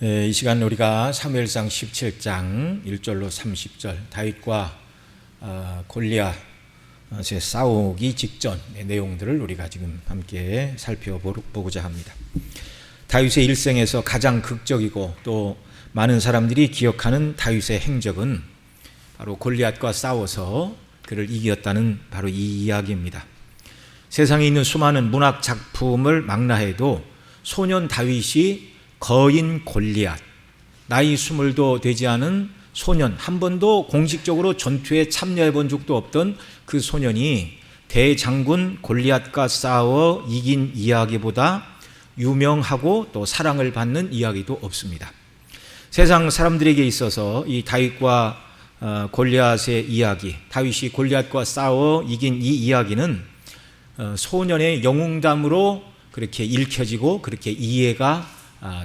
이 시간 우리가 사무엘상 17장 1절로 30절 다윗과 골리앗의 싸우기 직전의 내용들을 우리가 지금 함께 살펴보고자 합니다. 다윗의 일생에서 가장 극적이고 또 많은 사람들이 기억하는 다윗의 행적은 바로 골리앗과 싸워서 그를 이겼다는 바로 이 이야기입니다. 세상에 있는 수많은 문학 작품을 망라해도 소년 다윗이 거인 골리앗, 나이 20도 되지 않은 소년, 한 번도 공식적으로 전투에 참여해 본 적도 없던 그 소년이 대장군 골리앗과 싸워 이긴 이야기보다 유명하고 또 사랑을 받는 이야기도 없습니다. 세상 사람들에게 있어서 이 다윗과 골리앗의 이야기, 다윗이 골리앗과 싸워 이긴 이 이야기는 소년의 영웅담으로 그렇게 읽혀지고 그렇게 이해가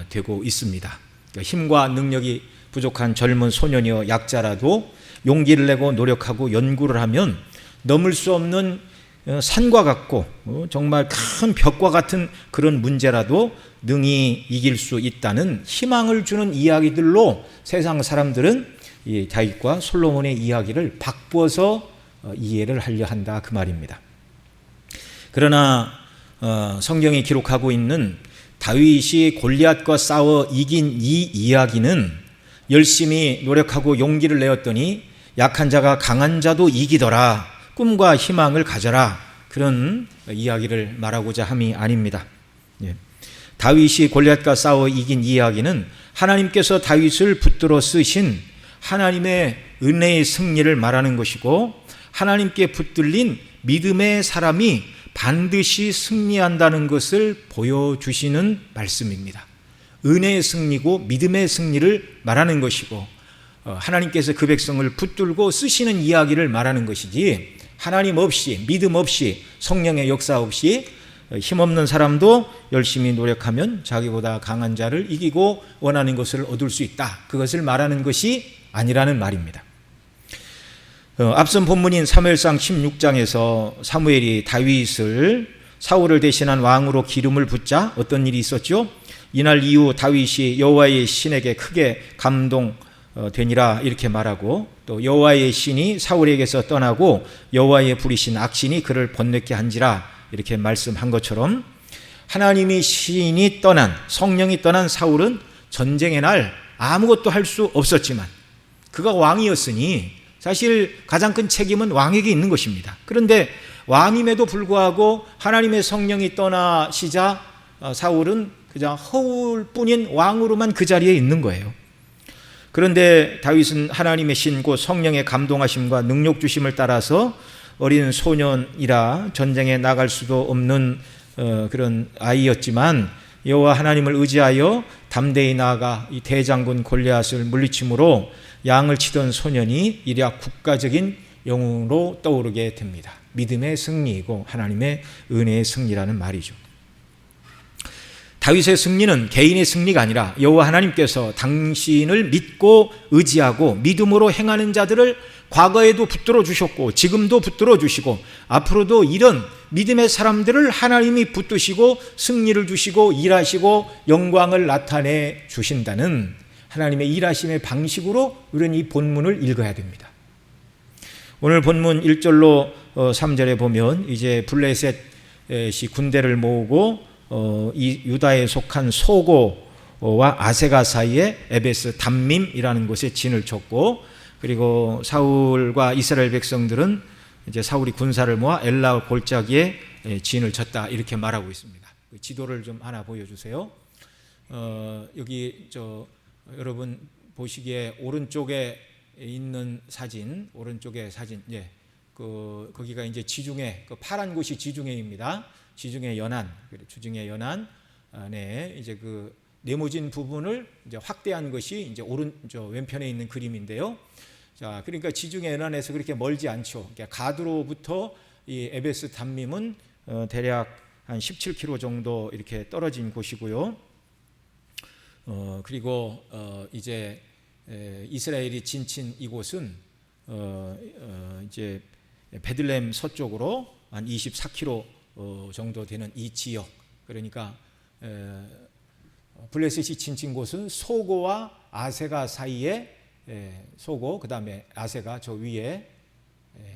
되고 있습니다. 힘과 능력이 부족한 젊은 소년이여 약자라도 용기를 내고 노력하고 연구를 하면 넘을 수 없는 산과 같고 정말 큰 벽과 같은 그런 문제라도 능히 이길 수 있다는 희망을 주는 이야기들로 세상 사람들은 이 다윗과 솔로몬의 이야기를 바꾸어서 이해를 하려 한다 그 말입니다. 그러나 성경이 기록하고 있는 다윗이 골리앗과 싸워 이긴 이 이야기는 열심히 노력하고 용기를 내었더니 약한 자가 강한 자도 이기더라, 꿈과 희망을 가져라, 그런 이야기를 말하고자 함이 아닙니다. 다윗이 골리앗과 싸워 이긴 이야기는 하나님께서 다윗을 붙들어 쓰신 하나님의 은혜의 승리를 말하는 것이고, 하나님께 붙들린 믿음의 사람이 반드시 승리한다는 것을 보여주시는 말씀입니다. 은혜의 승리고 믿음의 승리를 말하는 것이고, 하나님께서 그 백성을 붙들고 쓰시는 이야기를 말하는 것이지, 하나님 없이, 믿음 없이, 성령의 역사 없이 힘없는 사람도 열심히 노력하면 자기보다 강한 자를 이기고 원하는 것을 얻을 수 있다, 그것을 말하는 것이 아니라는 말입니다. 앞선 본문인 사무엘상 16장에서 사무엘이 다윗을 사울을 대신한 왕으로 기름을 붓자 어떤 일이 있었죠? 이날 이후 다윗이 여호와의 신에게 크게 감동되니라 이렇게 말하고, 또 여호와의 신이 사울에게서 떠나고 여호와의 부리신 악신이 그를 번뇌케 한지라 이렇게 말씀한 것처럼, 하나님이 신이 떠난, 성령이 떠난 사울은 전쟁의 날 아무것도 할 수 없었지만 그가 왕이었으니 사실 가장 큰 책임은 왕에게 있는 것입니다. 그런데 왕임에도 불구하고 하나님의 성령이 떠나시자 사울은 그냥 허울뿐인 왕으로만 그 자리에 있는 거예요. 그런데 다윗은 하나님의 신 곧 성령의 감동하심과 능력 주심을 따라서 어린 소년이라 전쟁에 나갈 수도 없는 그런 아이였지만 여호와 하나님을 의지하여 담대히 나아가 이 대장군 골리앗을 물리침으로 양을 치던 소년이 이랴 국가적인 영웅으로 떠오르게 됩니다. 믿음의 승리이고 하나님의 은혜의 승리라는 말이죠. 다윗의 승리는 개인의 승리가 아니라 여호와 하나님께서 당신을 믿고 의지하고 믿음으로 행하는 자들을 과거에도 붙들어 주셨고 지금도 붙들어 주시고 앞으로도 이런 믿음의 사람들을 하나님이 붙드시고 승리를 주시고 일하시고 영광을 나타내 주신다는 하나님의 일하심의 방식으로 우리는 이 본문을 읽어야 됩니다. 오늘 본문 1절로 3절에 보면 이제 블레셋이 군대를 모으고 이 유다에 속한 소고와 아세가 사이에 에베스 담밈이라는 곳에 진을 쳤고, 그리고 사울과 이스라엘 백성들은 이제 사울이 군사를 모아 엘라 골짜기에 진을 쳤다 이렇게 말하고 있습니다. 지도를 좀 하나 보여주세요. 여기 여러분 보시기에 오른쪽에 있는 사진, 오른쪽에 사진, 거기가 이제 지중해, 그 파란 곳이 지중해입니다. 지중해 연안, 지중해 연안 안에 이제 그 네모진 부분을 이제 확대한 것이 이제 왼편에 있는 그림인데요. 자, 그러니까 지중해 연안에서 그렇게 멀지 않죠. 그러니까 가드로부터 이 에베스 담밈은 대략 한 17km 정도 이렇게 떨어진 곳이고요. 그리고 이제 이스라엘이 진친 이곳은 이제 베들레헴 서쪽으로 한 24km 정도 되는 이 지역, 그러니까 블레셋이 진친 곳은 소고와 아세가 사이에, 소고 그 다음에 아세가 저 위에,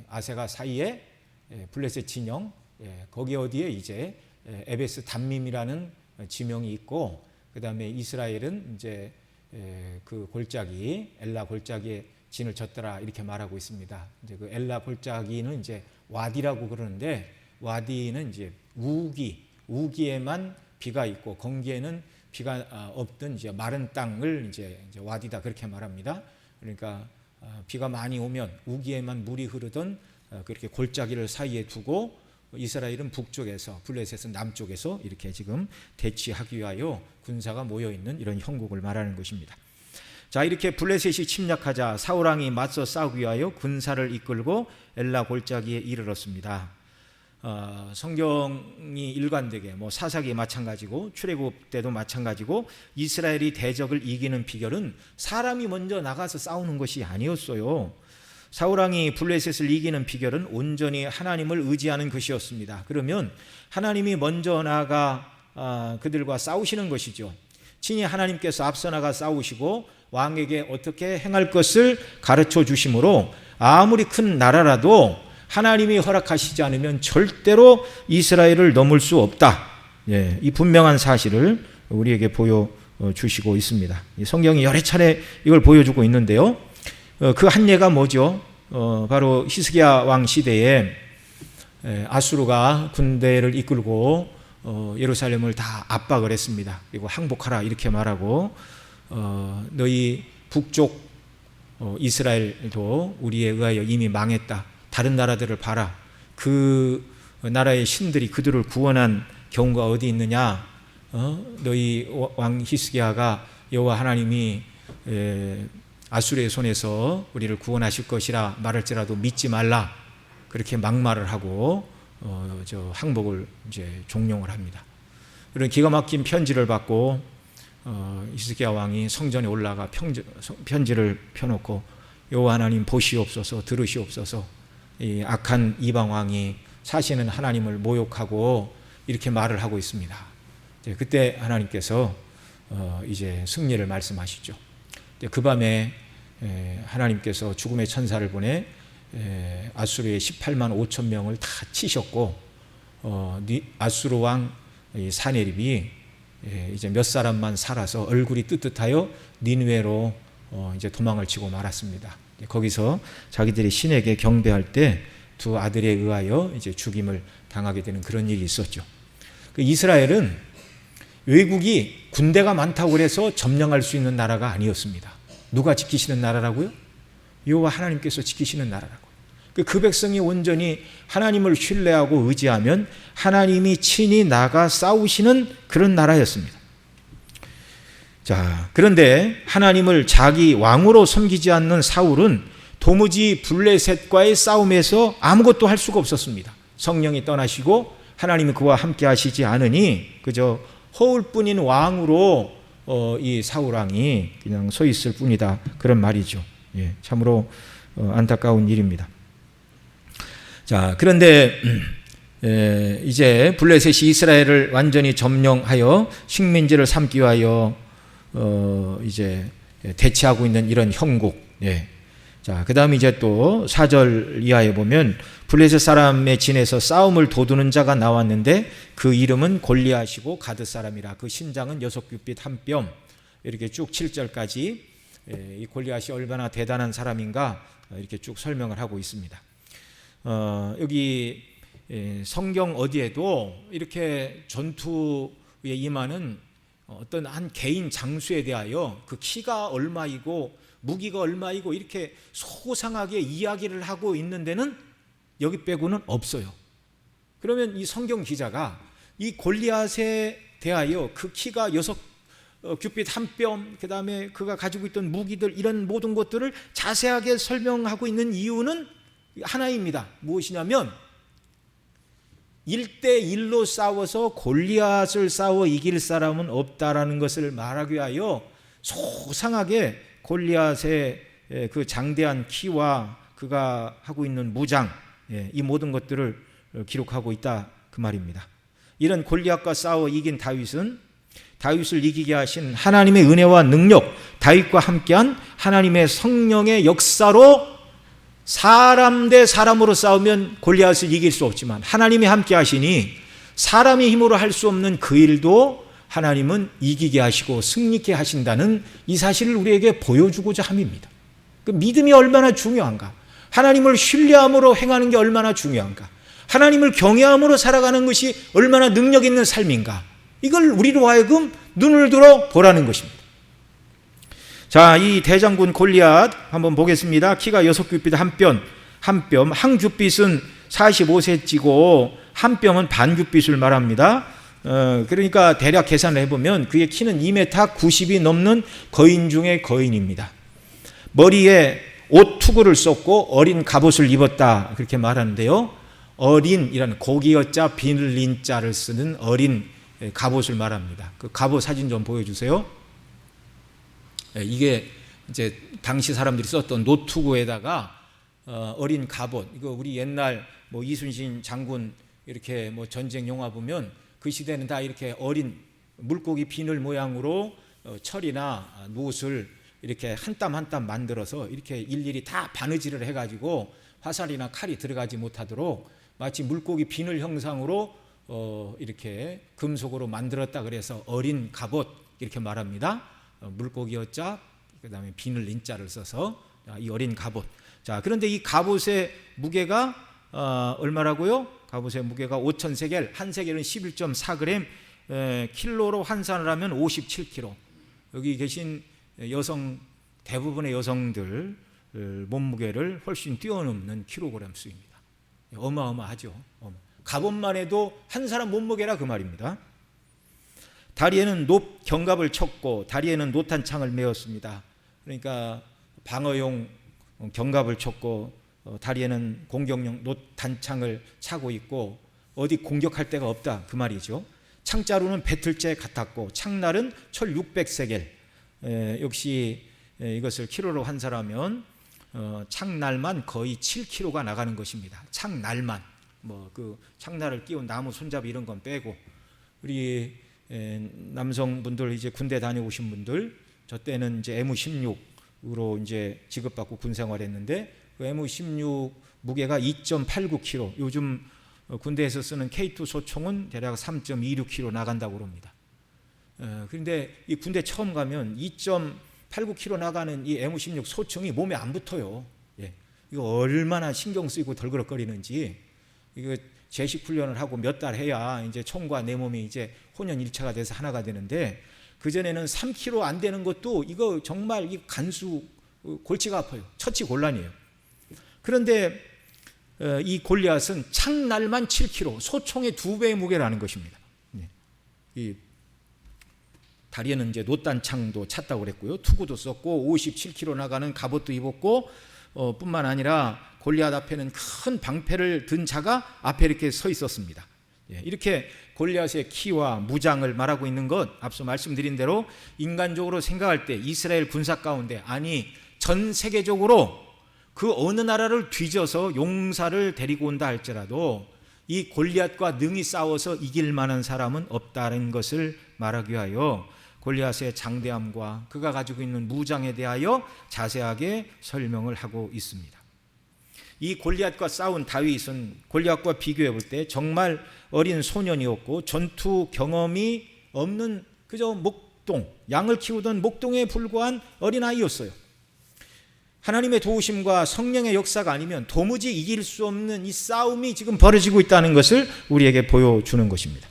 아세가 사이에 블레셋 진영, 거기 어디에 이제 에베스 담밈이라는 지명이 있고, 그 다음에 이스라엘은 이제 그 골짜기 엘라 골짜기에 진을 쳤더라 이렇게 말하고 있습니다. 이제 그 엘라 골짜기는 이제 와디라고 그러는데, 와디는 이제 우기에만 비가 있고 건기에는 비가 없던 이제 마른 땅을 이제 와디다 그렇게 말합니다. 그러니까 비가 많이 오면 우기에만 물이 흐르던 그렇게 골짜기를 사이에 두고 이스라엘은 북쪽에서, 블레셋은 남쪽에서 이렇게 지금 대치하기 위하여 군사가 모여 있는 이런 형국을 말하는 것입니다. 자, 이렇게 블레셋이 침략하자 사울 왕이 맞서 싸우기 위하여 군사를 이끌고 엘라 골짜기에 이르렀습니다. 성경이 일관되게 사사기에 마찬가지고 출애굽 때도 마찬가지고 이스라엘이 대적을 이기는 비결은 사람이 먼저 나가서 싸우는 것이 아니었어요. 사울 왕이 블레셋을 이기는 비결은 온전히 하나님을 의지하는 것이었습니다. 그러면 하나님이 먼저 나가 그들과 싸우시는 것이죠. 친히 하나님께서 앞서 나가 싸우시고 왕에게 어떻게 행할 것을 가르쳐 주심으로 아무리 큰 나라라도 하나님이 허락하시지 않으면 절대로 이스라엘을 넘을 수 없다. 이 분명한 사실을 우리에게 보여주시고 있습니다. 성경이 여러 차례 이걸 보여주고 있는데요. 그 한 예가 뭐죠? 바로 히스기야 왕 시대에 아수르가 군대를 이끌고 예루살렘을 다 압박을 했습니다. 그리고 항복하라 이렇게 말하고, 너희 북쪽 이스라엘도 우리에 의하여 이미 망했다. 다른 나라들을 봐라. 그 나라의 신들이 그들을 구원한 경우가 어디 있느냐? 너희 왕 히스기야가 여호와 하나님이 아수르의 손에서 우리를 구원하실 것이라 말할지라도 믿지 말라. 그렇게 막말을 하고 저 항복을 이제 종용을 합니다. 이런 기가 막힌 편지를 받고 히스기야 왕이 성전에 올라가 편지를 펴놓고 여호와 하나님 보시옵소서, 들으시옵소서. 이 악한 이방 왕이 사시는 하나님을 모욕하고 이렇게 말을 하고 있습니다. 그때 하나님께서 이제 승리를 말씀하시죠. 그 밤에 하나님께서 죽음의 천사를 보내 아수르의 18만 5천 명을 다 치셨고, 아수르 왕 사네립이 이제 몇 사람만 살아서 얼굴이 뜨뜻하여 니느웨로 이제 도망을 치고 말았습니다. 거기서 자기들이 신에게 경배할 때 두 아들에 의하여 이제 죽임을 당하게 되는 그런 일이 있었죠. 이스라엘은 외국이 군대가 많다고 해서 점령할 수 있는 나라가 아니었습니다. 누가 지키시는 나라라고요? 여호와 하나님께서 지키시는 나라라고요. 그 백성이 온전히 하나님을 신뢰하고 의지하면 하나님이 친히 나가 싸우시는 그런 나라였습니다. 자, 그런데 하나님을 자기 왕으로 섬기지 않는 사울은 도무지 블레셋과의 싸움에서 아무것도 할 수가 없었습니다. 성령이 떠나시고 하나님이 그와 함께 하시지 않으니 그저 허울뿐인 왕으로 이 사울 왕이 그냥 서 있을 뿐이다, 그런 말이죠. 참으로 안타까운 일입니다. 자, 그런데 이제 블레셋이 이스라엘을 완전히 점령하여 식민지를 삼기 위하여 이제 대치하고 있는 이런 형국. 자, 그 다음 이제 또 4절 이하에 보면 블레셋 사람의 진에서 싸움을 도두는 자가 나왔는데 그 이름은 골리앗이고 가드 사람이라. 그 신장은 6규빗 1뼘. 이렇게 쭉 7절까지 이 골리앗이 얼마나 대단한 사람인가 이렇게 쭉 설명을 하고 있습니다. 여기 성경 어디에도 이렇게 전투에 임하는 어떤 한 개인 장수에 대하여 그 키가 얼마이고 무기가 얼마이고 이렇게 소상하게 이야기를 하고 있는 데는 여기 빼고는 없어요. 그러면 이 성경 기자가 이 골리앗에 대하여 그 키가 6규빗 1뼘, 그 다음에 그가 가지고 있던 무기들, 이런 모든 것들을 자세하게 설명하고 있는 이유는 하나입니다. 무엇이냐면 1대1로 싸워서 골리앗을 싸워 이길 사람은 없다라는 것을 말하기 위하여 소상하게 골리앗의 그 장대한 키와 그가 하고 있는 무장, 이 모든 것들을 기록하고 있다, 그 말입니다. 이런 골리앗과 싸워 이긴 다윗은 다윗을 이기게 하신 하나님의 은혜와 능력, 다윗과 함께한 하나님의 성령의 역사로 사람 대 사람으로 싸우면 골리앗을 이길 수 없지만 하나님이 함께 하시니 사람의 힘으로 할 수 없는 그 일도 하나님은 이기게 하시고 승리케 하신다는 이 사실을 우리에게 보여주고자 함입니다. 그 믿음이 얼마나 중요한가, 하나님을 신뢰함으로 행하는 게 얼마나 중요한가, 하나님을 경외함으로 살아가는 것이 얼마나 능력 있는 삶인가, 이걸 우리로 하여금 눈을 들어 보라는 것입니다. 자, 이 대장군 골리앗 한번 보겠습니다. 키가 6규빗 한 뼘, 한 규빗은 45cm고 한 뼘은 반 규빗을 말합니다. 그러니까 대략 계산을 해보면 그의 키는 2m 90이 넘는 거인 중의 거인입니다. 머리에 옷 투구를 썼고 어린 갑옷을 입었다, 그렇게 말하는데요. 어린이라는 고기어자 비늘린자를 쓰는 어린 갑옷을 말합니다. 그 갑옷 사진 좀 보여주세요. 이게 이제 당시 사람들이 썼던 노투구에다가 어린 갑옷, 이거 우리 옛날 뭐 이순신 장군 이렇게 뭐 전쟁 영화 보면 그 시대는 다 이렇게 어린 물고기 비늘 모양으로 철이나 놋을 이렇게 한 땀 한 땀 만들어서 이렇게 일일이 다 바느질을 해가지고 화살이나 칼이 들어가지 못하도록 마치 물고기 비늘 형상으로 이렇게 금속으로 만들었다 그래서 어린 갑옷 이렇게 말합니다. 물고기 어자, 그 다음에 비늘 인자를 써서 이 어린 갑옷. 자, 그런데 이 갑옷의 무게가 얼마라고요? 갑옷의 무게가 5,000세겔, 한 세겔은 11.4g, 킬로로 환산을 하면 57kg. 여기 계신 여성, 대부분의 여성들 몸무게를 훨씬 뛰어넘는 킬로그램 수입니다. 어마어마하죠. 갑옷만 해도 한 사람 몸무게라 그 말입니다. 다리에는 경갑을 쳤고 다리에는 노탄 창을 메었습니다. 그러니까 방어용 경갑을 쳤고 다리에는 공격용 노탄창을 차고 있고 어디 공격할 데가 없다 그 말이죠. 창자루는 배틀째 같았고 창날은 철 600세겔, 역시 이것을 키로로 환산하면 창날만 거의 7kg가 나가는 것입니다. 창날만, 뭐 그 창날을 끼운 나무 손잡이 이런 건 빼고. 우리 남성분들 이제 군대 다녀오신 분들, 저 때는 이제 M16으로 이제 지급받고 군 생활했는데 그 M16 무게가 2.89kg, 요즘 군대에서 쓰는 K2 소총은 대략 3.26kg 나간다고 그럽니다. 그런데 이 군대 처음 가면 2.89kg 나가는 이 M16 소총이 몸에 안 붙어요. 예. 이거 얼마나 신경 쓰이고 덜그럭거리는지. 이거 제식 훈련을 하고 몇 달 해야 이제 총과 내 몸이 이제 혼연일체가 돼서 하나가 되는데, 그전에는 3kg 안 되는 것도 이거 정말 이 간수 골치가 아파요. 처치곤란이에요. 그런데 이 골리앗은 창날만 7kg, 소총의 2배의 무게라는 것입니다. 이 다리에는 이제 노단창도 찼다고 그랬고요. 투구도 썼고 57kg 나가는 갑옷도 입었고, 뿐만 아니라 골리앗 앞에는 큰 방패를 든 자가 앞에 이렇게 서 있었습니다. 이렇게 골리앗의 키와 무장을 말하고 있는 것, 앞서 말씀드린 대로 인간적으로 생각할 때 이스라엘 군사 가운데, 아니 전 세계적으로 그 어느 나라를 뒤져서 용사를 데리고 온다 할지라도 이 골리앗과 능히 싸워서 이길 만한 사람은 없다는 것을 말하기 위하여 골리앗의 장대함과 그가 가지고 있는 무장에 대하여 자세하게 설명을 하고 있습니다. 이 골리앗과 싸운 다윗은 골리앗과 비교해 볼 때 정말 어린 소년이었고 전투 경험이 없는 그저 목동, 양을 키우던 목동에 불과한 어린아이였어요. 하나님의 도우심과 성령의 역사가 아니면 도무지 이길 수 없는 이 싸움이 지금 벌어지고 있다는 것을 우리에게 보여주는 것입니다.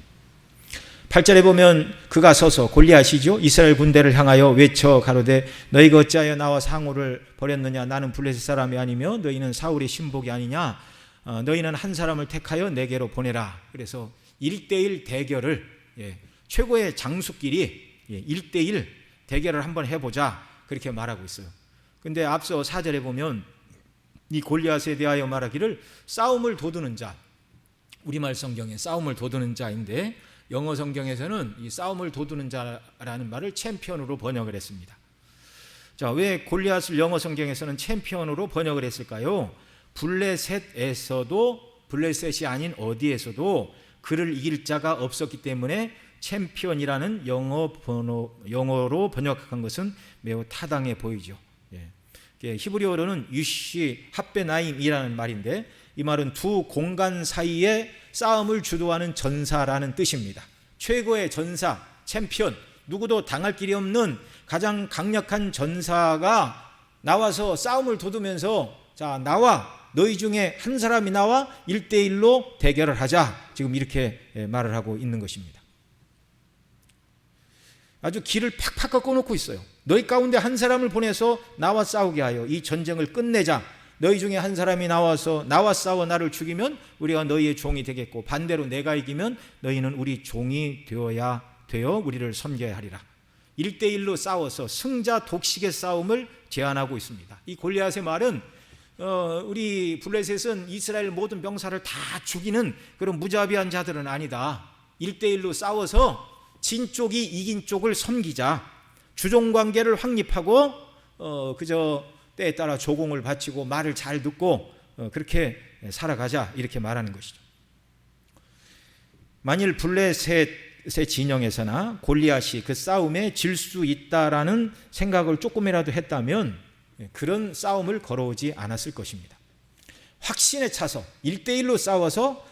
8절에 보면 그가 서서, 골리앗이죠, 이스라엘 군대를 향하여 외쳐 가로되 너희가 어찌하여 나와 상호를 벌였느냐? 나는 블레셋 사람이 아니며 너희는 사울의 신복이 아니냐? 너희는 한 사람을 택하여 내게로 보내라. 그래서 1대1 대결을, 최고의 장수끼리 1대1 대결을 한번 해보자, 그렇게 말하고 있어요. 근데 앞서 4절에 보면 이 골리앗에 대하여 말하기를 싸움을 도두는 자, 우리말 성경에 싸움을 도두는 자인데 영어 성경에서는 이 싸움을 도두는 자라는 말을 챔피언으로 번역을 했습니다. 자, 왜 골리앗을 영어 성경에서는 챔피언으로 번역을 했을까요? 블레셋에서도, 블레셋이 아닌 어디에서도 그를 이길 자가 없었기 때문에 챔피언이라는 영어로 번역한 것은 매우 타당해 보이죠. 히브리어로는 유시 합베나임이라는 말인데, 이 말은 두 공간 사이에 싸움을 주도하는 전사라는 뜻입니다. 최고의 전사, 챔피언, 누구도 당할 길이 없는 가장 강력한 전사가 나와서 싸움을 돋우면서, 자, 나와, 너희 중에 한 사람이 나와 1대1로 대결을 하자, 지금 이렇게 말을 하고 있는 것입니다. 아주 길을 팍팍 꺾어놓고 있어요. 너희 가운데 한 사람을 보내서 나와 싸우게 하여 이 전쟁을 끝내자. 너희 중에 한 사람이 나와서 나와 싸워 나를 죽이면 우리가 너희의 종이 되겠고, 반대로 내가 이기면 너희는 우리 종이 되어 우리를 섬겨야 하리라. 1대1로 싸워서 승자 독식의 싸움을 제안하고 있습니다. 이 골리앗의 말은 우리 블레셋은 이스라엘 모든 병사를 다 죽이는 그런 무자비한 자들은 아니다. 1대1로 싸워서 진 쪽이 이긴 쪽을 섬기자. 주종관계를 확립하고 그저 때에 따라 조공을 바치고 말을 잘 듣고 그렇게 살아가자, 이렇게 말하는 것이죠. 만일 블레셋의 진영에서나 골리앗이 그 싸움에 질 수 있다라는 생각을 조금이라도 했다면 그런 싸움을 걸어오지 않았을 것입니다. 확신에 차서 1대1로 싸워서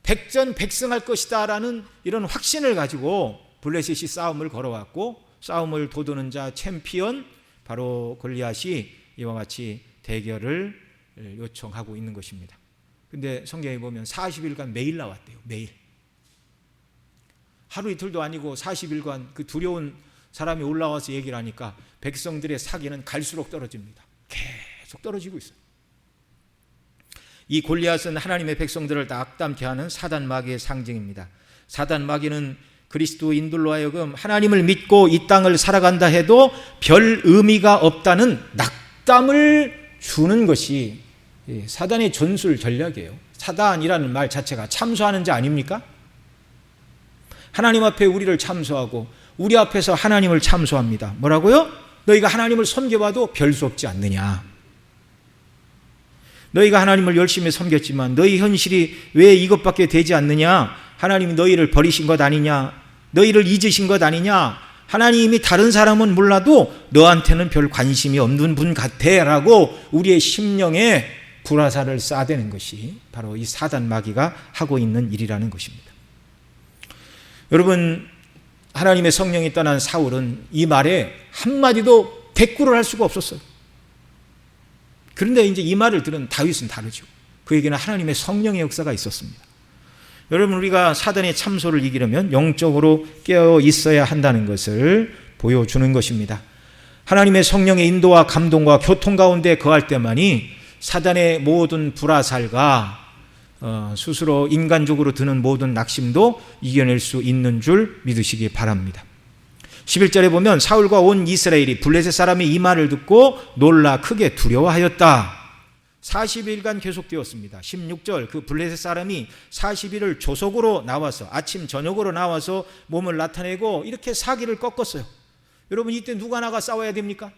백전백승할 것이다 라는 이런 확신을 가지고 블레셋이 싸움을 걸어왔고, 싸움을 돋우는 자 챔피언 바로 골리앗이 이와 같이 대결을 요청하고 있는 것입니다. 근데 성경에 보면 40일간 매일 나왔대요. 매일. 하루 이틀도 아니고 40일간 그 두려운 사람이 올라와서 얘기를 하니까 백성들의 사기는 갈수록 떨어집니다. 계속 떨어지고 있어요. 이 골리앗은 하나님의 백성들을 낙담케 하는 사단 마귀의 상징입니다. 사단 마귀는 그리스도인들로 하여금 하나님을 믿고 이 땅을 살아간다 해도 별 의미가 없다는 낙담을 주는 것이 사단의 전술 전략이에요. 사단이라는 말 자체가 참소하는 자 아닙니까? 하나님 앞에 우리를 참소하고 우리 앞에서 하나님을 참소합니다. 뭐라고요? 너희가 하나님을 섬겨봐도 별 수 없지 않느냐. 너희가 하나님을 열심히 섬겼지만 너희 현실이 왜 이것밖에 되지 않느냐. 하나님이 너희를 버리신 것 아니냐. 너희를 잊으신 것 아니냐. 하나님이 다른 사람은 몰라도 너한테는 별 관심이 없는 분 같아 라고 우리의 심령에 불화살을 쏴대는 것이 바로 이 사단 마귀가 하고 있는 일이라는 것입니다. 여러분, 하나님의 성령이 떠난 사울은 이 말에 한마디도 대꾸를 할 수가 없었어요. 그런데 이제 이 말을 들은 다윗은 다르죠. 그에게는 하나님의 성령의 역사가 있었습니다. 여러분, 우리가 사단의 참소를 이기려면 영적으로 깨어 있어야 한다는 것을 보여주는 것입니다. 하나님의 성령의 인도와 감동과 교통 가운데 거할 때만이 사단의 모든 불화살과 스스로 인간적으로 드는 모든 낙심도 이겨낼 수 있는 줄 믿으시기 바랍니다. 11절에 보면 사울과 온 이스라엘이 블레셋 사람이 이 말을 듣고 놀라 크게 두려워하였다. 40일간 계속되었습니다. 16절, 그 블레셋 사람이 40일을 조속으로 나와서 아침 저녁으로 나와서 몸을 나타내고 이렇게 사기를 꺾었어요. 여러분, 이때 누가 나가 싸워야 됩니까?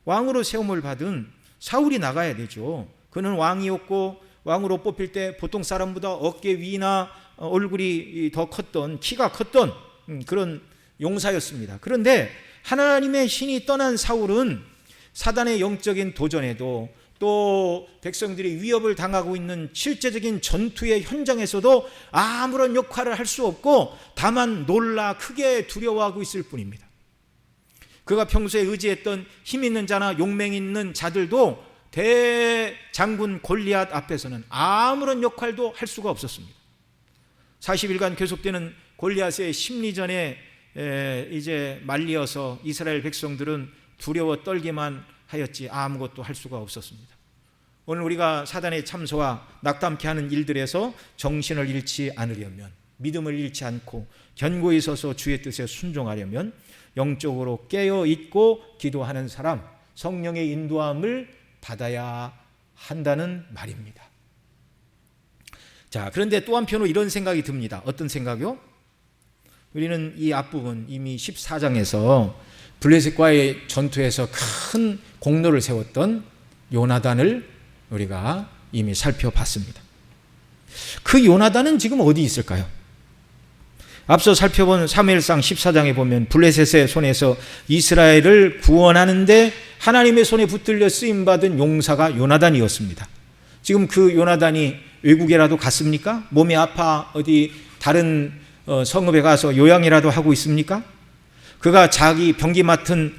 왕으로 세움을 받은 사울이 나가야 되죠. 그는 왕이었고 왕으로 뽑힐 때 보통 사람보다 어깨 위나 얼굴이 더 컸던, 키가 컸던 그런 용사였습니다. 그런데 하나님의 신이 떠난 사울은 사단의 영적인 도전에도 또 백성들이 위협을 당하고 있는 실제적인 전투의 현장에서도 아무런 역할을 할 수 없고 다만 놀라 크게 두려워하고 있을 뿐입니다. 그가 평소에 의지했던 힘 있는 자나 용맹 있는 자들도 대장군 골리앗 앞에서는 아무런 역할도 할 수가 없었습니다. 40일간 계속되는 골리앗의 심리전에 이제 말리어서 이스라엘 백성들은 두려워 떨기만 하였지 아무것도 할 수가 없었습니다. 오늘 우리가 사단의 참소와 낙담케 하는 일들에서 정신을 잃지 않으려면, 믿음을 잃지 않고 견고히 서서 주의 뜻에 순종하려면 영적으로 깨어 있고 기도하는 사람, 성령의 인도함을 받아야 한다는 말입니다. 자, 그런데 또 한편으로 이런 생각이 듭니다. 어떤 생각이요? 우리는 이 앞부분 이미 14장에서 블레셋과의 전투에서 큰 공로를 세웠던 요나단을 우리가 이미 살펴봤습니다. 그 요나단은 지금 어디 있을까요? 앞서 살펴본 사무엘상 14장에 보면 블레셋의 손에서 이스라엘을 구원하는데 하나님의 손에 붙들려 쓰임받은 용사가 요나단이었습니다. 지금 그 요나단이 외국에라도 갔습니까? 몸이 아파 어디 다른 성읍에 가서 요양이라도 하고 있습니까? 그가 자기 병기 맡은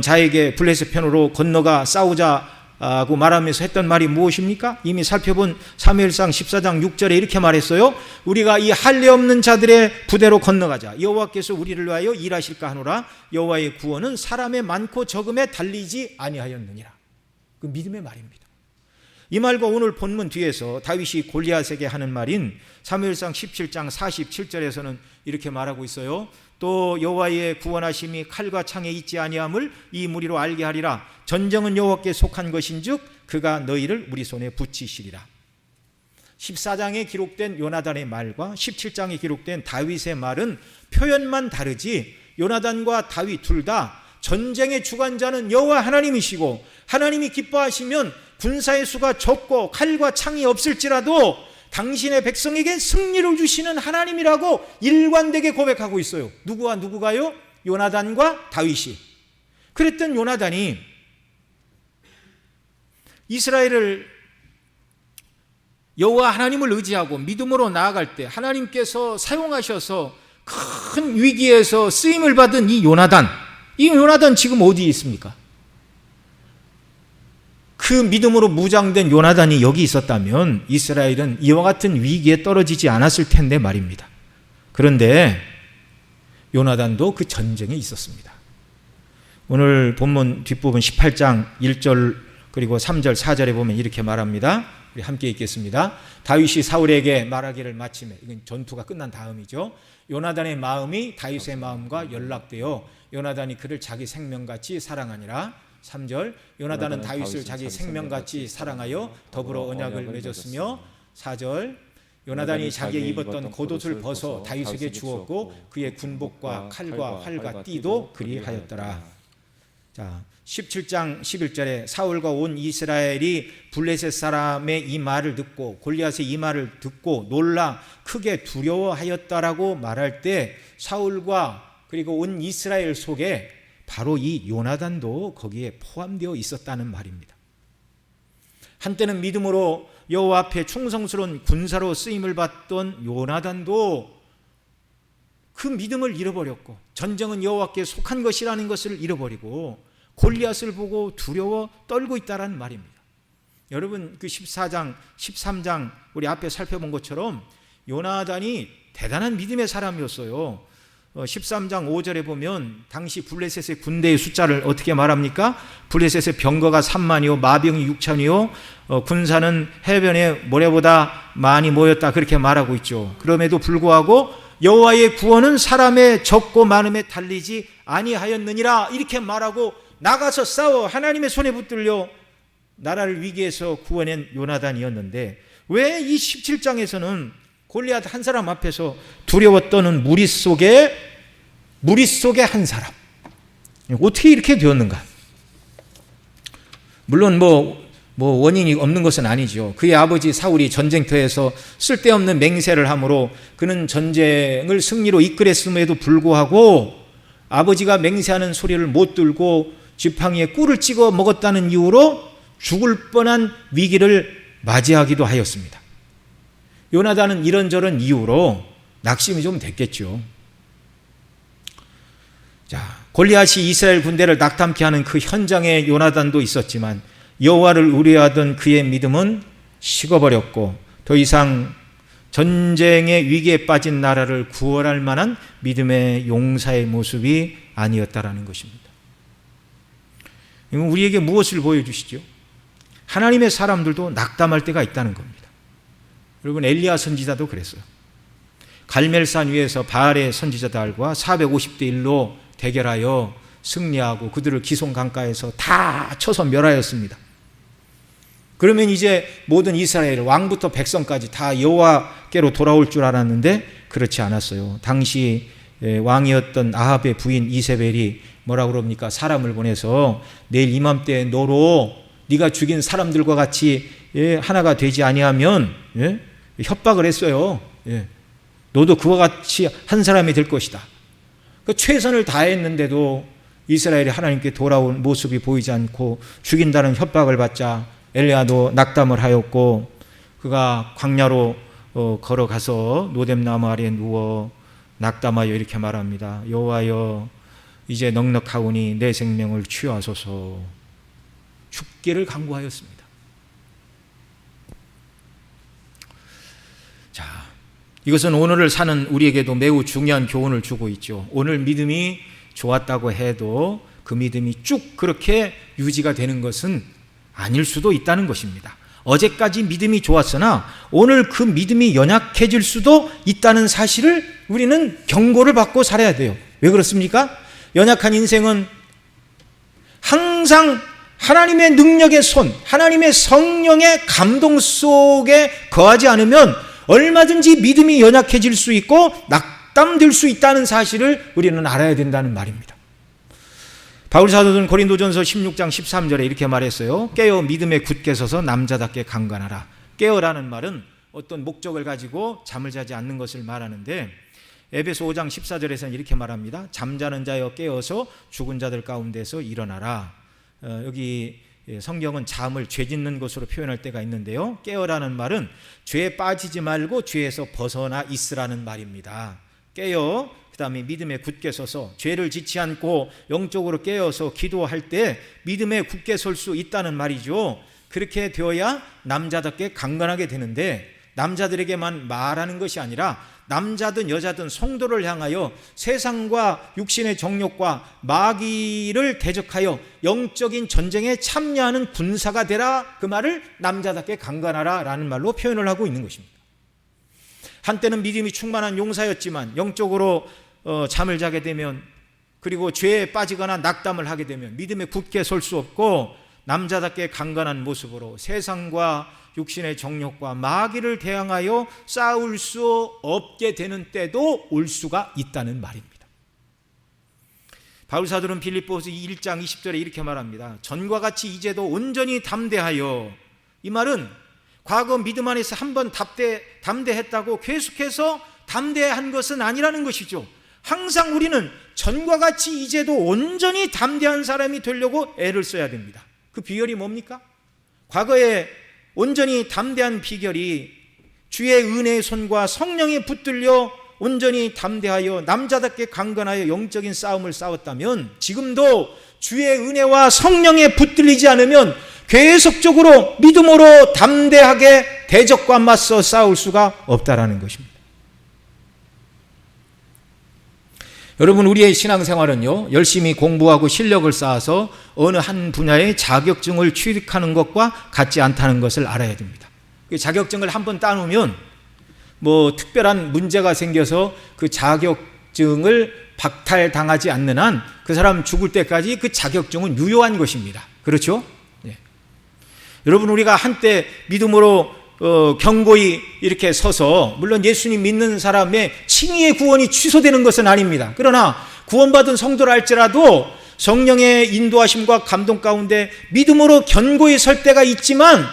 자에게 블레셋 편으로 건너가 싸우자고 말하면서 했던 말이 무엇입니까? 이미 살펴본 사무엘상 14장 6절에 이렇게 말했어요. 우리가 이 할례 없는 자들의 부대로 건너가자. 여호와께서 우리를 위하여 일하실까 하노라. 여호와의 구원은 사람의 많고 적음에 달리지 아니하였느니라. 그 믿음의 말입니다. 이 말과 오늘 본문 뒤에서 다윗이 골리앗에게 하는 말인 사무엘상 17장 47절에서는 이렇게 말하고 있어요. 또 여호와의 구원하심이 칼과 창에 있지 아니함을 이 무리로 알게 하리라. 전쟁은 여호와께 속한 것인즉 그가 너희를 우리 손에 붙이시리라. 14장에 기록된 요나단의 말과 17장에 기록된 다윗의 말은 표현만 다르지 요나단과 다윗 둘 다 전쟁의 주관자는 여호와 하나님이시고 하나님이 기뻐하시면 군사의 수가 적고 칼과 창이 없을지라도 당신의 백성에게 승리를 주시는 하나님이라고 일관되게 고백하고 있어요. 누구와 누구가요? 요나단과 다윗이. 그랬던 요나단이 이스라엘을 여호와 하나님을 의지하고 믿음으로 나아갈 때 하나님께서 사용하셔서 큰 위기에서 쓰임을 받은 이 요나단 지금 어디에 있습니까? 그 믿음으로 무장된 요나단이 여기 있었다면 이스라엘은 이와 같은 위기에 떨어지지 않았을 텐데 말입니다. 그런데 요나단도 그 전쟁에 있었습니다. 오늘 본문 뒷부분 18장 1절 그리고 3절 4절에 보면 이렇게 말합니다. 우리 함께 읽겠습니다. 다윗이 사울에게 말하기를 마침에, 이건 전투가 끝난 다음이죠. 요나단의 마음이 다윗의 마음과 연락되어 요나단이 그를 자기 생명같이 사랑하니라. 3절 요나단은 다윗을 자기 생명같이 사랑하여 더불어 언약을 맺었으며 4절 요나단이 자기의 입었던 겉옷을 벗어 다윗에게 주었고 그의 군복과 칼과 활과 띠도 그리하였더라. 자, 17장 11절에 사울과 온 이스라엘이 블레셋 사람의 이 말을 듣고 골리앗의 이 말을 듣고 놀라 크게 두려워하였다라고 말할 때 사울과 그리고 온 이스라엘 속에 바로 이 요나단도 거기에 포함되어 있었다는 말입니다. 한때는 믿음으로 여호와 앞에 충성스러운 군사로 쓰임을 받던 요나단도 그 믿음을 잃어버렸고 전쟁은 여호와께 속한 것이라는 것을 잃어버리고 골리앗을 보고 두려워 떨고 있다는 말입니다. 여러분 그 14장 13장 우리 앞에 살펴본 것처럼 요나단이 대단한 믿음의 사람이었어요. 13장 5절에 보면 당시 블레셋의 군대의 숫자를 어떻게 말합니까? 블레셋의 병거가 3만이요 마병이 6천이요 군사는 해변에 모래보다 많이 모였다 그렇게 말하고 있죠. 그럼에도 불구하고 여호와의 구원은 사람의 적고 많음에 달리지 아니하였느니라 이렇게 말하고 나가서 싸워 하나님의 손에 붙들려 나라를 위기에서 구원한 요나단이었는데 왜 이 17장에서는 골리앗 한 사람 앞에서 두려워 떠는 무리 속에 한 사람 어떻게 이렇게 되었는가? 물론 뭐 원인이 없는 것은 아니죠. 그의 아버지 사울이 전쟁터에서 쓸데없는 맹세를 함으로 그는 전쟁을 승리로 이끌었음에도 불구하고 아버지가 맹세하는 소리를 못 들고 지팡이에 꿀을 찍어 먹었다는 이유로 죽을 뻔한 위기를 맞이하기도 하였습니다. 요나단은 이런저런 이유로 낙심이 좀 됐겠죠. 자, 골리앗이 이스라엘 군대를 낙담케 하는 그 현장에 요나단도 있었지만 여호와를 의뢰하던 그의 믿음은 식어버렸고 더 이상 전쟁의 위기에 빠진 나라를 구원할 만한 믿음의 용사의 모습이 아니었다라는 것입니다. 이건 우리에게 무엇을 보여주시죠? 하나님의 사람들도 낙담할 때가 있다는 겁니다. 여러분 엘리야 선지자도 그랬어요. 갈멜산 위에서 바알의 선지자들과 450대 1로 대결하여 승리하고 그들을 기손 강가에서 다 쳐서 멸하였습니다. 그러면 이제 모든 이스라엘 왕부터 백성까지 다 여호와께로 돌아올 줄 알았는데 그렇지 않았어요. 당시 왕이었던 아합의 부인 이세벨이 뭐라고 그럽니까? 사람을 보내서 내일 이맘때 너로 네가 죽인 사람들과 같이 하나가 되지 아니하면 협박을 했어요. 너도 그와 같이 한 사람이 될 것이다. 그 최선을 다했는데도 이스라엘이 하나님께 돌아온 모습이 보이지 않고 죽인다는 협박을 받자 엘리야도 낙담을 하였고 그가 광야로 걸어가서 노뎀나무 아래에 누워 낙담하여 이렇게 말합니다. 여호와여, 이제 넉넉하오니 내 생명을 취하소서. 죽기를 간구하였습니다. 자, 이것은 오늘을 사는 우리에게도 매우 중요한 교훈을 주고 있죠. 오늘 믿음이 좋았다고 해도 그 믿음이 쭉 그렇게 유지가 되는 것은 아닐 수도 있다는 것입니다. 어제까지 믿음이 좋았으나 오늘 그 믿음이 연약해질 수도 있다는 사실을 우리는 경고를 받고 살아야 돼요. 왜 그렇습니까? 연약한 인생은 항상 하나님의 능력의 손, 하나님의 성령의 감동 속에 거하지 않으면 얼마든지 믿음이 연약해질 수 있고 낙담될 수 있다는 사실을 우리는 알아야 된다는 말입니다. 바울 사도는 고린도전서 16장 13절에 이렇게 말했어요. 깨어 믿음에 굳게 서서 남자답게 강건하라. 깨어라는 말은 어떤 목적을 가지고 잠을 자지 않는 것을 말하는데 에베소 5장 14절에서는 이렇게 말합니다. 잠자는 자여 깨어서 죽은 자들 가운데서 일어나라. 여기 성경은 잠을 죄 짓는 것으로 표현할 때가 있는데요. 깨어라는 말은 죄에 빠지지 말고 죄에서 벗어나 있으라는 말입니다. 깨어, 그 다음에 믿음에 굳게 서서 죄를 짓지 않고 영적으로 깨어서 기도할 때 믿음에 굳게 설 수 있다는 말이죠. 그렇게 되어야 남자답게 강건하게 되는데 남자들에게만 말하는 것이 아니라 남자든 여자든 성도를 향하여 세상과 육신의 정욕과 마귀를 대적하여 영적인 전쟁에 참여하는 군사가 되라, 그 말을 남자답게 강건하라 라는 말로 표현을 하고 있는 것입니다. 한때는 믿음이 충만한 용사였지만 영적으로 잠을 자게 되면, 그리고 죄에 빠지거나 낙담을 하게 되면 믿음에 굳게 설 수 없고 남자답게 강건한 모습으로 세상과 육신의 정욕과 마귀를 대항하여 싸울 수 없게 되는 때도 올 수가 있다는 말입니다. 바울 사도는 빌립보서 1장 20절에 이렇게 말합니다. 전과 같이 이제도 온전히 담대하여, 이 말은 과거 믿음 안에서 한번 담대했다고 계속해서 담대한 것은 아니라는 것이죠. 항상 우리는 전과 같이 이제도 온전히 담대한 사람이 되려고 애를 써야 됩니다. 그 비결이 뭡니까? 과거에 온전히 담대한 비결이 주의 은혜의 손과 성령에 붙들려 온전히 담대하여 남자답게 강건하여 영적인 싸움을 싸웠다면, 지금도 주의 은혜와 성령에 붙들리지 않으면 계속적으로 믿음으로 담대하게 대적과 맞서 싸울 수가 없다라는 것입니다. 여러분, 우리의 신앙생활은요, 열심히 공부하고 실력을 쌓아서 어느 한 분야의 자격증을 취득하는 것과 같지 않다는 것을 알아야 됩니다. 자격증을 한번 따놓으면 특별한 문제가 생겨서 그 자격증을 박탈당하지 않는 한 그 사람 죽을 때까지 그 자격증은 유효한 것입니다. 그렇죠? 네. 여러분, 우리가 한때 믿음으로 경고히 이렇게 서서, 물론 예수님 믿는 사람의 칭의의 구원이 취소되는 것은 아닙니다. 그러나 구원받은 성도라 할지라도 성령의 인도하심과 감동 가운데 믿음으로 견고히 설 때가 있지만,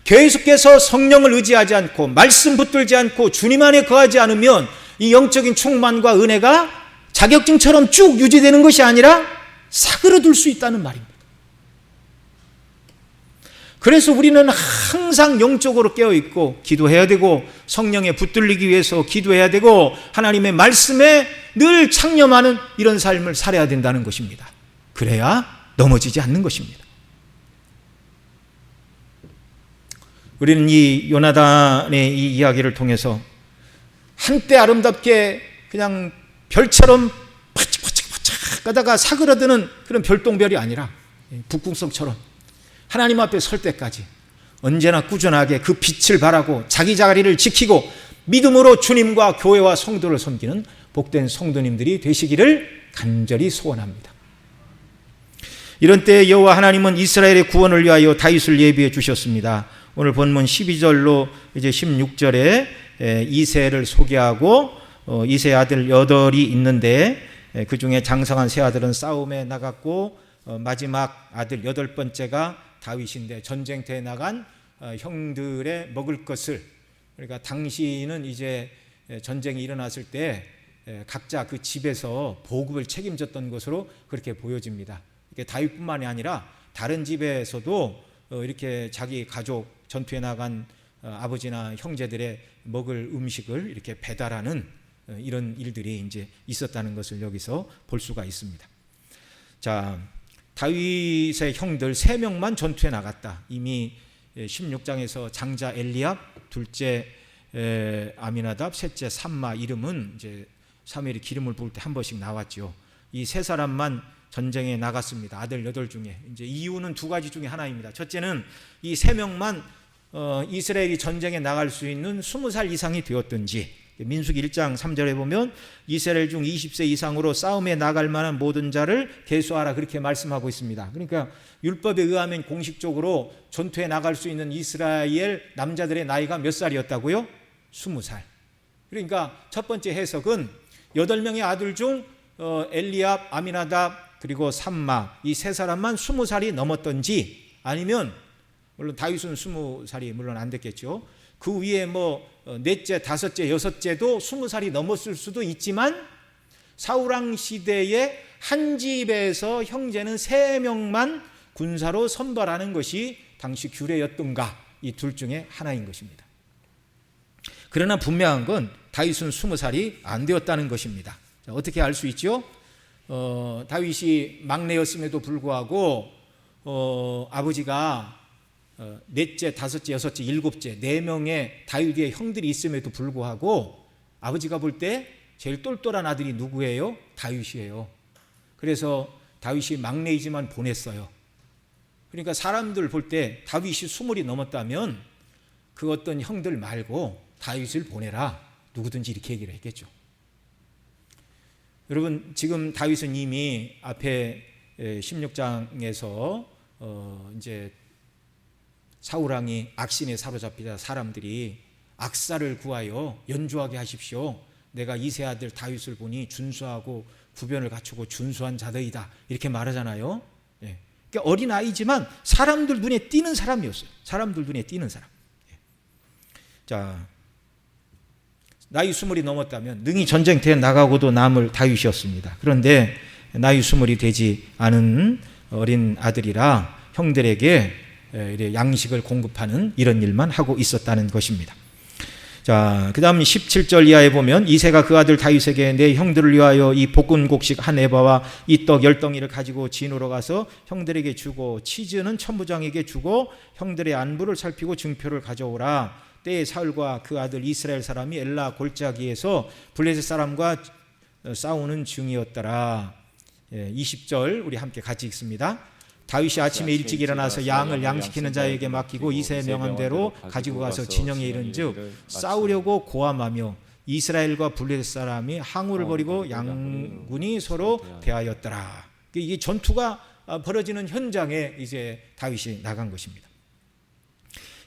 계속해서 성령을 의지하지 않고 말씀 붙들지 않고 주님 안에 거하지 않으면 이 영적인 충만과 은혜가 자격증처럼 쭉 유지되는 것이 아니라 사그러들 수 있다는 말입니다. 그래서 우리는 항상 영적으로 깨어있고 기도해야 되고, 성령에 붙들리기 위해서 기도해야 되고, 하나님의 말씀에 늘 창념하는 이런 삶을 살아야 된다는 것입니다. 그래야 넘어지지 않는 것입니다. 우리는 이 요나단의 이 이야기를 통해서 한때 아름답게 그냥 별처럼 바짝바짝 가다가 사그러드는 그런 별똥별이 아니라 북극성처럼 하나님 앞에 설 때까지 언제나 꾸준하게 그 빛을 바라고 자기 자리를 지키고 믿음으로 주님과 교회와 성도를 섬기는 복된 성도님들이 되시기를 간절히 소원합니다. 이런 때 여호와 하나님은 이스라엘의 구원을 위하여 다윗을 예비해 주셨습니다. 오늘 본문 12절로 이제 16절에 이새를 소개하고 이새의 아들 8이 있는데 그 중에 장성한 세 아들은 싸움에 나갔고 마지막 아들 8번째가 다윗인데, 전쟁터에 나간 형들의 먹을 것을, 그러니까 당시는 이제 전쟁이 일어났을 때 각자 그 집에서 보급을 책임졌던 것으로 그렇게 보여집니다. 이게 다윗뿐만이 아니라 다른 집에서도 이렇게 자기 가족 전투에 나간 아버지나 형제들의 먹을 음식을 이렇게 배달하는 이런 일들이 이제 있었다는 것을 여기서 볼 수가 있습니다. 자, 다윗의 형들 3명만 전투에 나갔다. 이미 16장에서 장자 엘리압, 둘째 아미나답, 셋째 삼마 이름은 이제 사무엘이 기름을 부을 때 한 번씩 나왔죠. 이 3사람만 전쟁에 나갔습니다. 아들 8 중에. 이제 이유는 2가지 중에 하나입니다. 첫째는 이 3명만 이스라엘이 전쟁에 나갈 수 있는 20살 이상이 되었든지, 민수기 1장 3절에 보면 이스라엘 중 20세 이상으로 싸움에 나갈 만한 모든 자를 계수하라 그렇게 말씀하고 있습니다. 그러니까 율법에 의하면 공식적으로 전투에 나갈 수 있는 이스라엘 남자들의 나이가 몇 살이었다고요? 20살. 그러니까 첫 번째 해석은 8명의 아들 중 엘리압, 아미나답 그리고 삼마 이 3사람만 20살이 넘었던지, 아니면 물론 다윗은 20살이 물론 안 됐겠죠. 그 위에 넷째, 다섯째, 여섯째도 20살이 넘었을 수도 있지만 사울왕 시대에 한 집에서 형제는 3명만 군사로 선발하는 것이 당시 규례였던가, 이 둘 중에 하나인 것입니다. 그러나 분명한 건 다윗은 20살이 안 되었다는 것입니다. 자, 어떻게 알 수 있죠? 다윗이 막내였음에도 불구하고 아버지가 넷째, 다섯째, 여섯째, 일곱째 4명의 다윗의 형들이 있음에도 불구하고 아버지가 볼 때 제일 똘똘한 아들이 누구예요? 다윗이에요. 그래서 다윗이 막내이지만 보냈어요. 그러니까 사람들 볼 때 다윗이 20이 넘었다면 그 어떤 형들 말고 다윗을 보내라, 누구든지 이렇게 얘기를 했겠죠. 여러분, 지금 다윗은 이미 앞에 16장에서 이제 사울왕이 악신에 사로잡히자 사람들이 악사를 구하여 연주하게 하십시오. 내가 이세 아들 다윗을 보니 준수하고 구변을 갖추고 준수한 자들이다, 이렇게 말하잖아요. 예. 그러니까 어린아이지만 사람들 눈에 띄는 사람이었어요. 사람들 눈에 띄는 사람. 예. 자, 나이 20이 넘었다면 능히 전쟁터에 나가고도 남을 다윗이었습니다. 그런데 나이 20이 되지 않은 어린 아들이라 형들에게 양식을 공급하는 이런 일만 하고 있었다는 것입니다. 자, 그 다음 17절 이하에 보면 이새가 그 아들 다윗에게 내 형들을 위하여 이 볶은 곡식 한 에바와 이 떡 10덩이를 가지고 진으로 가서 형들에게 주고 치즈는 천부장에게 주고 형들의 안부를 살피고 증표를 가져오라. 때에 사울과 그 아들 이스라엘 사람이 엘라 골짜기에서 블레셋 사람과 싸우는 중이었더라. 20절 우리 함께 같이 읽습니다. 다윗이 아침에 일찍 일어나서 양을 양식하는 자에게 맡기고 이새 명한 대로 가지고 가서 진영에 이른즉 싸우려고 고함하며 이스라엘과 블레셋 사람이 항우를 벌이고 양군이 서로 대하였더라. 이게 전투가 벌어지는 현장에 이제 다윗이 나간 것입니다.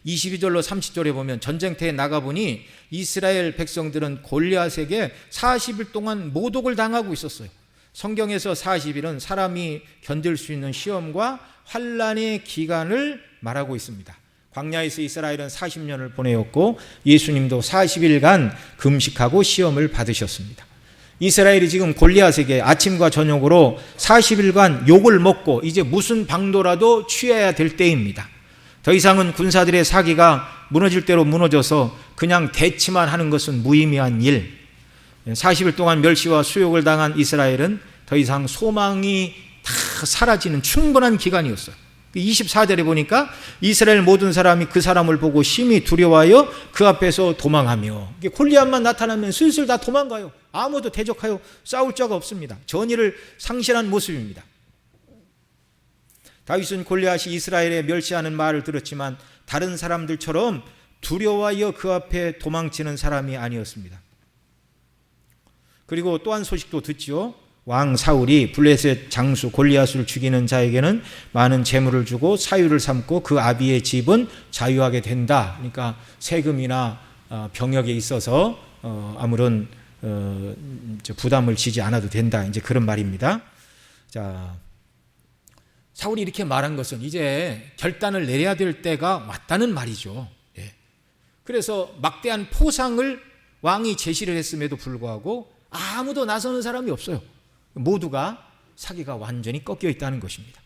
22절로 30절에 보면 전쟁터에 나가보니 이스라엘 백성들은 골리앗에게 40일 동안 모독을 당하고 있었어요. 성경에서 40일은 사람이 견딜 수 있는 시험과 환난의 기간을 말하고 있습니다. 광야에서 이스라엘은 40년을 보내었고 예수님도 40일간 금식하고 시험을 받으셨습니다. 이스라엘이 지금 골리앗에게 아침과 저녁으로 40일간 욕을 먹고 이제 무슨 방도라도 취해야 될 때입니다. 더 이상은 군사들의 사기가 무너질 대로 무너져서 그냥 대치만 하는 것은 무의미한 일, 40일 동안 멸시와 수욕을 당한 이스라엘은 더 이상 소망이 다 사라지는 충분한 기간이었어요. 24절에 보니까 이스라엘 모든 사람이 그 사람을 보고 심히 두려워하여 그 앞에서 도망하며, 골리앗만 나타나면 슬슬 다 도망가요. 아무도 대적하여 싸울 자가 없습니다. 전의를 상실한 모습입니다. 다윗은 골리앗이 이스라엘에 멸시하는 말을 들었지만 다른 사람들처럼 두려워하여 그 앞에 도망치는 사람이 아니었습니다. 그리고 또 한 소식도 듣죠. 왕 사울이 블레셋 장수 골리앗을 죽이는 자에게는 많은 재물을 주고 사유를 삼고 그 아비의 집은 자유하게 된다. 그러니까 세금이나 병역에 있어서 아무런 부담을 지지 않아도 된다. 이제 그런 말입니다. 자, 사울이 이렇게 말한 것은 이제 결단을 내려야 될 때가 왔다는 말이죠. 예. 그래서 막대한 포상을 왕이 제시를 했음에도 불구하고 아무도 나서는 사람이 없어요. 모두가 사기가 완전히 꺾여 있다는 것입니다.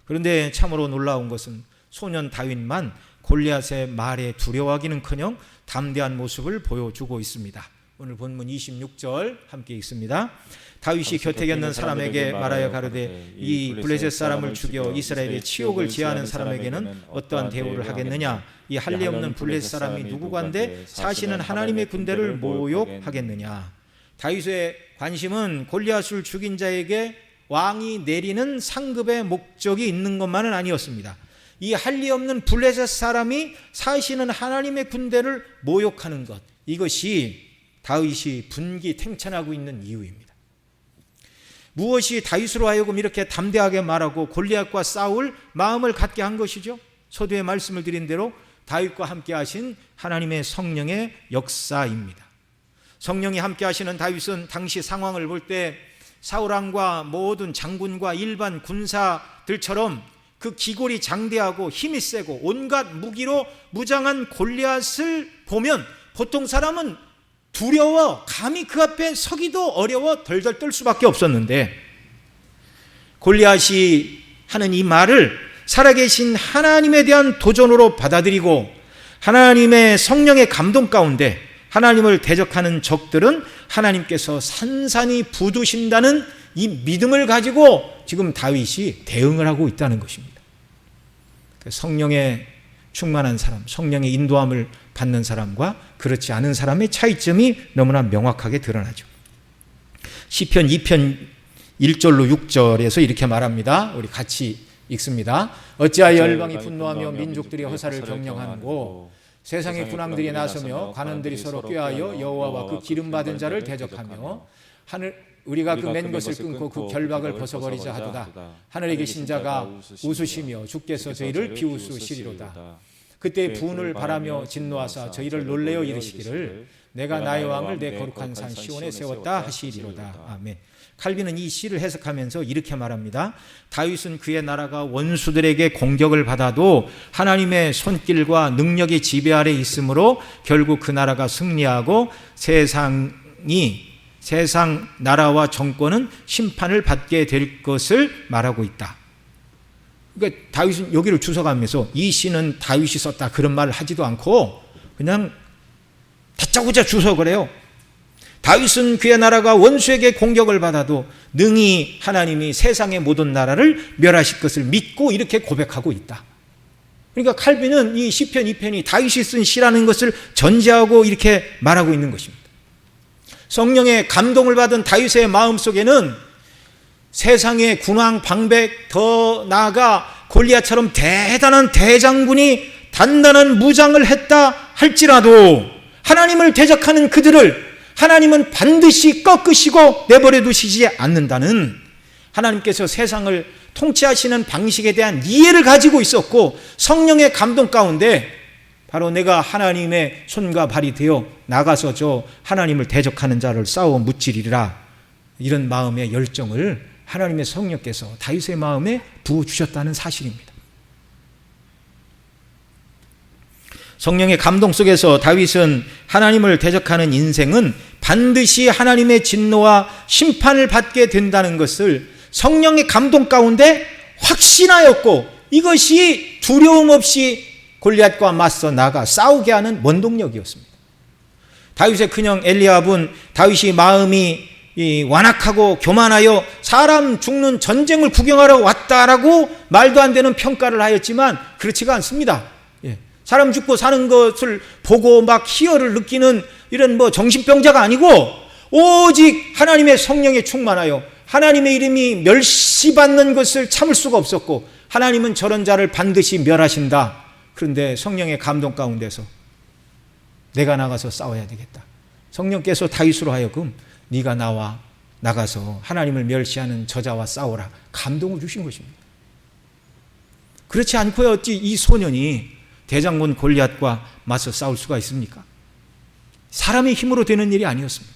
그런데 참으로 놀라운 것은 소년 다윗만 골리앗의 말에 두려워하기는커녕 담대한 모습을 보여주고 있습니다. 오늘 본문 26절 함께 읽습니다. 다윗이 곁에 겼는 사람에게 말하여 가로되 이 블레셋 사람을 죽여 이스라엘의 치욕을 지하는 사람에게는 어떠한 대우를 하겠느냐? 이 할례 없는 블레셋 사람이 누구간데 사시는 하나님의 군대를 모욕하겠느냐? 다윗의 관심은 골리앗을 죽인 자에게 왕이 내리는 상급의 목적이 있는 것만은 아니었습니다. 이 할례 없는 블레셋 사람이 사시는 하나님의 군대를 모욕하는 것, 이것이 다윗이 분기탱천하고 있는 이유입니다. 무엇이 다윗으로 하여금 이렇게 담대하게 말하고 골리앗과 싸울 마음을 갖게 한 것이죠? 서두에 말씀을 드린 대로 다윗과 함께 하신 하나님의 성령의 역사입니다. 성령이 함께 하시는 다윗은 당시 상황을 볼 때 사울왕과 모든 장군과 일반 군사들처럼 그 기골이 장대하고 힘이 세고 온갖 무기로 무장한 골리앗을 보면 보통 사람은 두려워 감히 그 앞에 서기도 어려워 덜덜 떨 수밖에 없었는데, 골리앗이 하는 이 말을 살아계신 하나님에 대한 도전으로 받아들이고 하나님의 성령의 감동 가운데 하나님을 대적하는 적들은 하나님께서 산산이 부두신다는 이 믿음을 가지고 지금 다윗이 대응을 하고 있다는 것입니다. 성령의 충만한 사람, 성령의 인도함을 받는 사람과 그렇지 않은 사람의 차이점이 너무나 명확하게 드러나죠. 시편 2편 1절로 6절에서 이렇게 말합니다. 우리 같이 읽습니다. 어찌하여 열방이 분노하며 민족들이 허사를 경영하고 세상의 군왕들이 나서며 관원들이 서로 꾀하여 여호와와 그 기름 받은 자를 대적하며 우리가 그 맨 것을 끊고 그 결박을 벗어버리자 하도다. 하늘에 계신 자가 웃으시며 주께서 저희를 비웃으시리로다. 그때 분을 바라며 진노하사 저희를 놀래어 이르시기를 내가 나의 왕을 내 거룩한 산 시온에 세웠다 하시리로다. 아멘. 칼빈은 이 시를 해석하면서 이렇게 말합니다. 다윗은 그의 나라가 원수들에게 공격을 받아도 하나님의 손길과 능력의 지배 아래 있으므로 결국 그 나라가 승리하고 세상 나라와 정권은 심판을 받게 될 것을 말하고 있다. 그러니까 다윗은 여기를 주워가면서 이 시는 다윗이 썼다 그런 말을 하지도 않고 그냥 다짜고짜 주워 그래요. 다윗은 그의 나라가 원수에게 공격을 받아도 능히 하나님이 세상의 모든 나라를 멸하실 것을 믿고 이렇게 고백하고 있다. 그러니까 칼빈은 이 시편 2편이 다윗이 쓴 시라는 것을 전제하고 이렇게 말하고 있는 것입니다. 성령의 감동을 받은 다윗의 마음속에는 세상의 군왕 방백, 더 나아가 골리앗처럼 대단한 대장군이 단단한 무장을 했다 할지라도 하나님을 대적하는 그들을 하나님은 반드시 꺾으시고 내버려 두시지 않는다는 하나님께서 세상을 통치하시는 방식에 대한 이해를 가지고 있었고, 성령의 감동 가운데 바로 내가 하나님의 손과 발이 되어 나가서 저 하나님을 대적하는 자를 싸워 무찌리라, 이런 마음의 열정을 하나님의 성령께서 다윗의 마음에 부어주셨다는 사실입니다. 성령의 감동 속에서 다윗은 하나님을 대적하는 인생은 반드시 하나님의 진노와 심판을 받게 된다는 것을 성령의 감동 가운데 확신하였고, 이것이 두려움 없이 골리앗과 맞서 나가 싸우게 하는 원동력이었습니다. 다윗의 큰형 엘리압은 다윗이 마음이 완악하고 교만하여 사람 죽는 전쟁을 구경하러 왔다라고 말도 안 되는 평가를 하였지만 그렇지가 않습니다. 사람 죽고 사는 것을 보고 막 희열을 느끼는 이런 정신병자가 아니고, 오직 하나님의 성령에 충만하여 하나님의 이름이 멸시받는 것을 참을 수가 없었고, 하나님은 저런 자를 반드시 멸하신다. 그런데 성령의 감동 가운데서 내가 나가서 싸워야 되겠다. 성령께서 다윗으로 하여금 네가 나가서 하나님을 멸시하는 저자와 싸워라, 감동을 주신 것입니다. 그렇지 않고야 어찌 이 소년이 대장군 골리앗과 맞서 싸울 수가 있습니까? 사람의 힘으로 되는 일이 아니었습니다.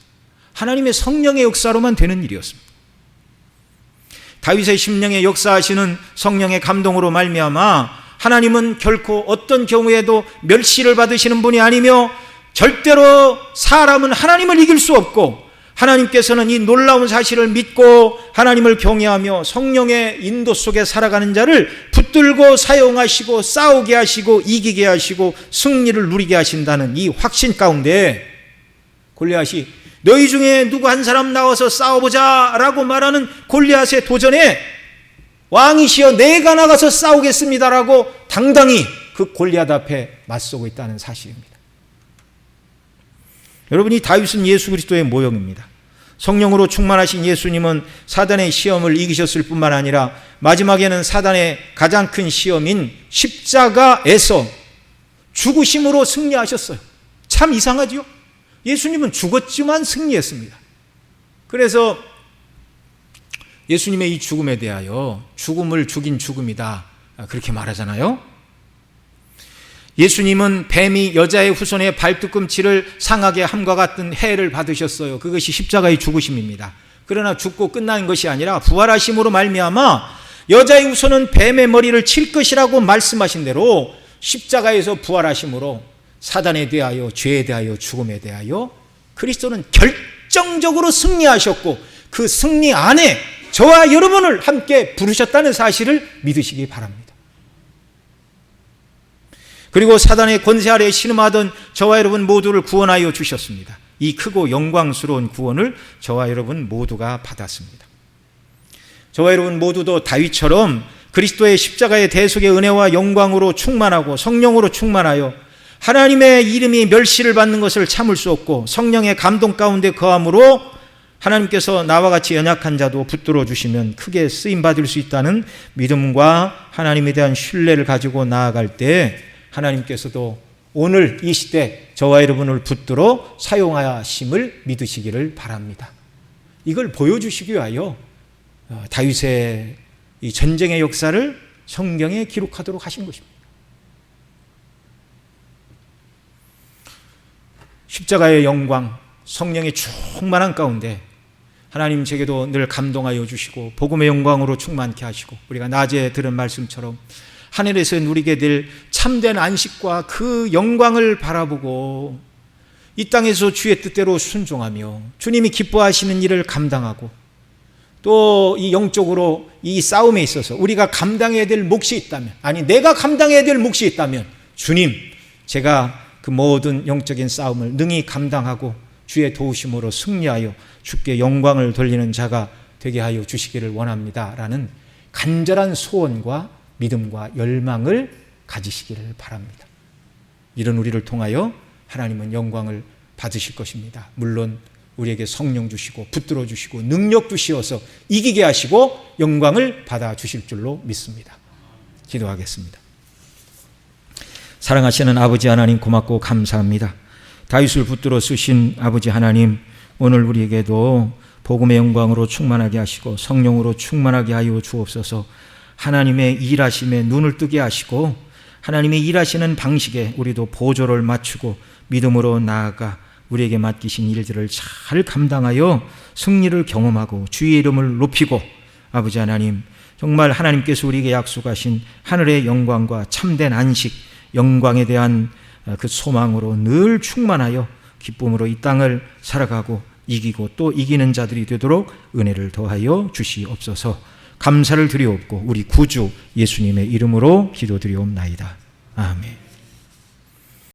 하나님의 성령의 역사로만 되는 일이었습니다. 다윗의 심령에 역사하시는 성령의 감동으로 말미암아 하나님은 결코 어떤 경우에도 멸시를 받으시는 분이 아니며 절대로 사람은 하나님을 이길 수 없고, 하나님께서는 이 놀라운 사실을 믿고 하나님을 경외하며 성령의 인도 속에 살아가는 자를 붙들고 사용하시고 싸우게 하시고 이기게 하시고 승리를 누리게 하신다는 이 확신 가운데 골리앗이 너희 중에 누구 한 사람 나와서 싸워보자 라고 말하는 골리앗의 도전에 왕이시여 내가 나가서 싸우겠습니다라고 당당히 그 골리앗 앞에 맞서고 있다는 사실입니다. 여러분, 이 다윗은 예수 그리스도의 모형입니다. 성령으로 충만하신 예수님은 사단의 시험을 이기셨을 뿐만 아니라 마지막에는 사단의 가장 큰 시험인 십자가에서 죽으심으로 승리하셨어요. 참 이상하지요? 예수님은 죽었지만 승리했습니다. 그래서 예수님의 이 죽음에 대하여 죽음을 죽인 죽음이다 그렇게 말하잖아요. 예수님은 뱀이 여자의 후손의 발뒤꿈치를 상하게 함과 같은 해를 받으셨어요. 그것이 십자가의 죽으심입니다. 그러나 죽고 끝난 것이 아니라 부활하심으로 말미암아 여자의 후손은 뱀의 머리를 칠 것이라고 말씀하신 대로 십자가에서 부활하심으로 사단에 대하여, 죄에 대하여, 죽음에 대하여 그리스도는 결정적으로 승리하셨고 그 승리 안에 저와 여러분을 함께 부르셨다는 사실을 믿으시기 바랍니다. 그리고 사단의 권세 아래 신음하던 저와 여러분 모두를 구원하여 주셨습니다. 이 크고 영광스러운 구원을 저와 여러분 모두가 받았습니다. 저와 여러분 모두도 다윗처럼 그리스도의 십자가의 대속의 은혜와 영광으로 충만하고 성령으로 충만하여 하나님의 이름이 멸시를 받는 것을 참을 수 없고 성령의 감동 가운데 거함으로 하나님께서 나와 같이 연약한 자도 붙들어 주시면 크게 쓰임받을 수 있다는 믿음과 하나님에 대한 신뢰를 가지고 나아갈 때 하나님께서도 오늘 이 시대 저와 여러분을 붙들어 사용하심을 믿으시기를 바랍니다. 이걸 보여주시기 위하여 다윗의 이 전쟁의 역사를 성경에 기록하도록 하신 것입니다. 십자가의 영광, 성령의 충만한 가운데 하나님 제게도 늘 감동하여 주시고 복음의 영광으로 충만케 하시고 우리가 낮에 들은 말씀처럼 하늘에서 누리게 될 참된 안식과 그 영광을 바라보고 이 땅에서 주의 뜻대로 순종하며 주님이 기뻐하시는 일을 감당하고 또 이 영적으로 이 싸움에 있어서 우리가 감당해야 될 몫이 있다면, 아니 내가 감당해야 될 몫이 있다면 주님 제가 그 모든 영적인 싸움을 능히 감당하고 주의 도우심으로 승리하여 주께 영광을 돌리는 자가 되게 하여 주시기를 원합니다라는 간절한 소원과 믿음과 열망을 가지시기를 바랍니다. 이런 우리를 통하여 하나님은 영광을 받으실 것입니다. 물론 우리에게 성령 주시고 붙들어 주시고 능력 주시어서 이기게 하시고 영광을 받아 주실 줄로 믿습니다. 기도하겠습니다. 사랑하시는 아버지 하나님 고맙고 감사합니다. 다윗을 붙들어 쓰신 아버지 하나님, 오늘 우리에게도 복음의 영광으로 충만하게 하시고 성령으로 충만하게 하여 주옵소서. 하나님의 일하심에 눈을 뜨게 하시고 하나님의 일하시는 방식에 우리도 보조를 맞추고 믿음으로 나아가 우리에게 맡기신 일들을 잘 감당하여 승리를 경험하고 주의 이름을 높이고 아버지 하나님, 정말 하나님께서 우리에게 약속하신 하늘의 영광과 참된 안식, 영광에 대한 그 소망으로 늘 충만하여 기쁨으로 이 땅을 살아가고 이기고 또 이기는 자들이 되도록 은혜를 더하여 주시옵소서. 감사를 드리옵고 우리 구주 예수님의 이름으로 기도드리옵나이다. 아멘.